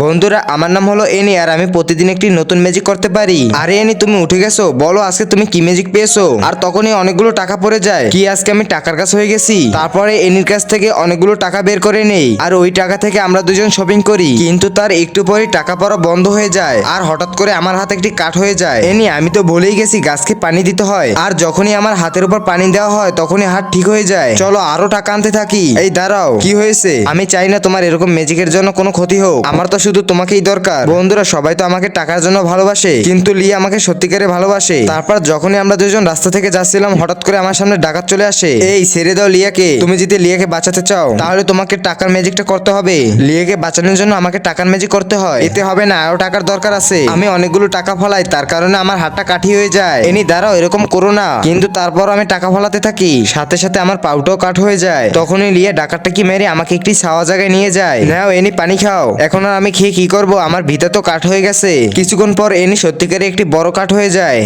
বন্ধুরা, আমার নাম হলো এনি আর আমি প্রতিদিন একটি নতুন ম্যাজিক করতে পারি। আরে এনি, তুমি উঠে গেছো? বলো আজকে তুমি কি ম্যাজিক পেয়েছো? আর তখনই অনেকগুলো টাকা পড়ে যায়। কি আজকে আমি টাকার কাছে হয়ে গেছি? তারপরে এনির কাছ থেকে অনেকগুলো টাকা বের করে নেই আর ওই টাকা থেকে আমরা দুজন শপিং করি। কিন্তু তার একটু পরেই টাকা পড়া বন্ধ হয়ে যায় আর হঠাৎ করে আমার হাতে একটি কাঠ হয়ে যায়। এনি, আমি তো ভুলেই গেছি গাছকে পানি দিতে হয়, আর যখনই আমার হাতের উপর পানি দেওয়া হয় তখনই হাত ঠিক হয়ে যায়। চলো আরো টাকা আনতে থাকি। এই দাঁড়াও, কি হয়েছে? আমি চাই না তোমার এরকম ম্যাজিকের জন্য কোনো ক্ষতি হোক। আমার তো শুধু তোমাকেই দরকার। বন্ধুরা, সবাই তো আমাকে টাকার জন্য ভালোবাসে, কিন্তু লিয়া আমাকে সত্যিকারে ভালোবাসে। তারপর যখনই আমরা দুজন রাস্তা থেকে যাচ্ছিলাম হঠাৎ করে আমার সামনে ডাকাত চলে আসে। এই ছেড়ে দাও লিয়াকে। তুমি যদি লিয়াকে বাঁচাতে চাও তাহলে তোমাকে টাকার ম্যাজিকটা করতে হবে। লিয়াকে বাঁচানোর জন্য আমাকে টাকার ম্যাজিক করতে হয়। এতে হবে না, আরো টাকার দরকার আছে। আমি অনেকগুলো টাকা ফলাই, তার কারণে আমার হাতটা কাঠি হয়ে যায়। এনি দাঁড়াও, এরকম করো না। কিন্তু তারপর আমি টাকা ফলাতে থাকি, সাথে সাথে আমার পাউটাও কাঠ হয়ে যায়। তখনই লিয়া ডাকাতটা কি মেরে আমাকে একটি ছাওয়া জায়গায় নিয়ে যায়। নাও এনি, পানি খাও। এখন আর আমি খেয়ে কি করব? আমার ভিতর তো কাঠ হয়ে গেছে। কিছুক্ষণ পর এনি সত্যিকারে একটি বড় কাঠ হয়ে যায়।